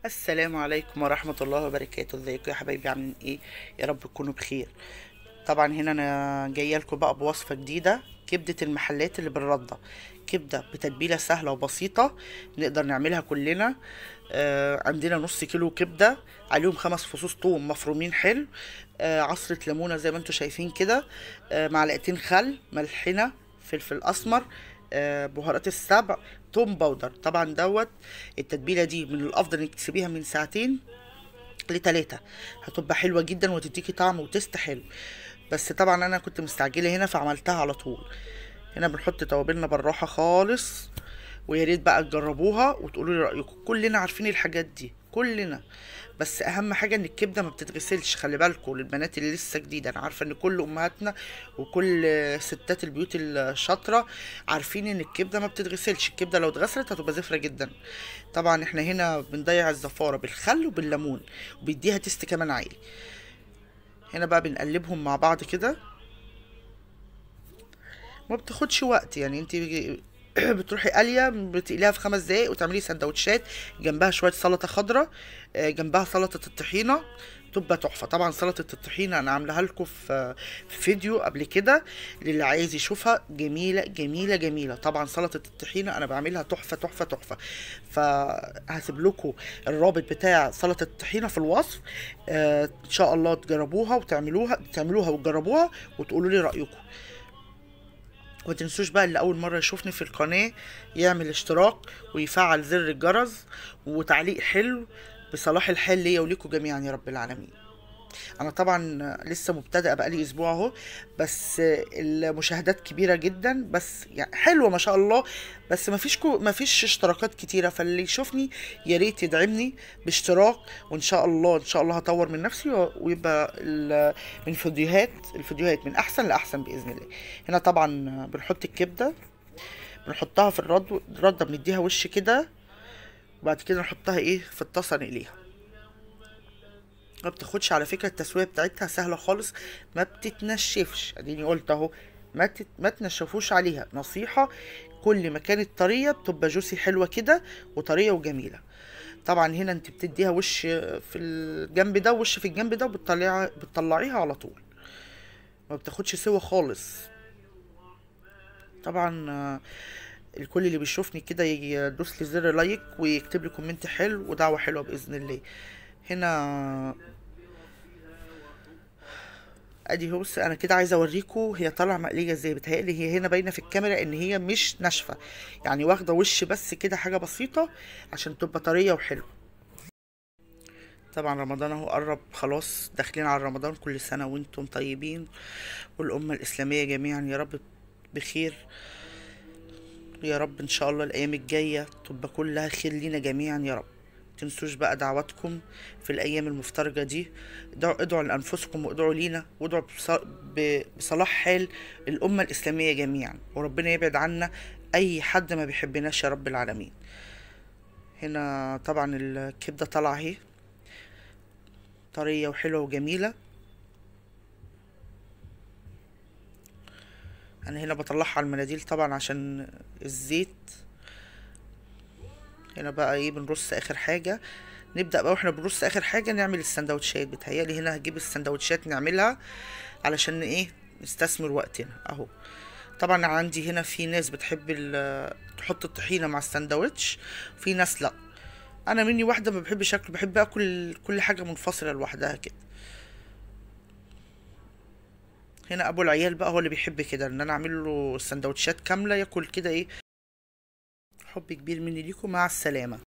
السلام عليكم ورحمة الله وبركاته. ازيكم يا حبايبي؟ عاملين ايه؟ يا رب تكونوا بخير. طبعا هنا انا جايه لكم بقى بوصفة جديدة، كبدة المحلات اللي بالردة. كبدة بتتبيلة سهلة وبسيطة نقدر نعملها كلنا. عندنا نص كيلو كبدة، عليهم 5 فصوص ثوم مفرومين حلو، عصرة ليمونة زي ما انتم شايفين كده، معلقتين خل، ملحنة، فلفل اسمر، بهارات السبع، توم باودر. طبعا التتبيله دي من الافضل انك تسيبيها من ساعتين ل3، هتبقى حلوه جدا وتديكي طعم وتست حلو. بس طبعا انا كنت مستعجله هنا فعملتها على طول. هنا بنحط توابلنا بالراحه خالص، ويا ريت بقى تجربوها وتقولوا لي رايكم. كلنا عارفين الحاجات دي كلنا، بس اهم حاجه ان الكبده ما بتتغسلش. خلي بالكم للبنات اللي لسه جديده، انا عارفه ان كل امهاتنا وكل ستات البيوت الشاطره عارفين ان الكبده ما بتتغسلش. الكبده لو اتغسلت هتبقى زفره جدا. طبعا احنا هنا بنضيع الزفاره بالخل وبالليمون، وبيديها تيست كمان عالي. هنا بقى بنقلبهم مع بعض كده، ما بتاخدش وقت يعني. انت بتروحي قالية بتقليها في 5 دقايق وتعملي سندوتشات جنبها شوية سلطة خضراء، جنبها سلطة الطحينة، تبقى تحفة. طبعا سلطة الطحينة انا عاملاها لكم في فيديو قبل كده، للي عايز يشوفها. جميلة جميلة جميلة. طبعا سلطة الطحينة انا بعملها تحفة تحفة تحفة. فهسيب لكم الرابط بتاع سلطة الطحينة في الوصف. ان شاء الله تجربوها تعملوها وتجربوها وتقولوا لي رأيكم. وما تنسوش بقى اللي اول مره يشوفني في القناه يعمل اشتراك ويفعل زر الجرس وتعليق حلو بصلاح الحال ليا وليكم جميعا يا رب العالمين. انا طبعا لسه مبتدئه بقالي اسبوع اهو، بس المشاهدات كبيره جدا، بس يعني حلوه ما شاء الله. بس ما فيش اشتراكات كتيره، فاللي يشوفني يا ريت يدعمني باشتراك. وان شاء الله ان شاء الله هطور من نفسي ويبقى من الفيديوهات من احسن لاحسن باذن الله. هنا طبعا بنحط الكبده، بنحطها في الرده بنديها وش كده، وبعد كده نحطها في الطاسه نقليها. ما بتاخدش على فكرة، التسوية بتاعتها سهلة خالص، ما بتتنشفش. اديني قلت اهو، ما تنشفوش عليها نصيحة. كل ما كانت طرية بتبقى جوسي حلوة كده وطرية وجميلة. طبعا هنا انت بتديها وش في الجنب ده ووش في الجنب ده، بتطلعيها على طول، ما بتاخدش سوا خالص. طبعا الكل اللي بيشوفني كده يدوس لي زر لايك ويكتب لي كومنت حلو ودعوة حلوة بإذن الله. هنا ادي هو. بص انا كده عايزه اوريكم هي طالعه مقليه ازاي. بتهيألي هي هنا باينه في الكاميرا ان هي مش ناشفه، يعني واخده وش بس كده حاجه بسيطه عشان تبقى طريه وحلوه. طبعا رمضان اهو قرب خلاص، داخلين على رمضان. كل سنه وانتم طيبين، والامه الاسلاميه جميعا يا رب بخير. يا رب ان شاء الله الايام الجايه تبقى كلها خير لينا جميعا يا رب. متنسوش بقى دعواتكم في الايام المفترجه دي. ادعوا لانفسكم وادعوا لينا وادعوا بصلاح حال الامه الاسلاميه جميعا، وربنا يبعد عنا اي حد ما بيحبناش يا رب العالمين. هنا طبعا الكبده طالعه اهي، طريه وحلوه وجميله. انا هنا بطلعها على المناديل طبعا عشان الزيت. هنا بقى بنرص اخر حاجة. نبدأ بقى واحنا بنرص اخر حاجة نعمل السندوتشات. بتهيالي هنا هجيب السندوتشات نعملها علشان نستثمر وقتنا اهو. طبعا عندي هنا في ناس بتحب تحط الطحينة مع السندوتش، في ناس لا. انا مني واحدة ما بحبش اكل، بحب اكل كل حاجة منفصلة لوحدها كده. هنا ابو العيال بقى هو اللي بيحب كده ان انا اعمل له السندوتشات كاملة ياكل كده. حب كبير مني ليكم، مع السلامة.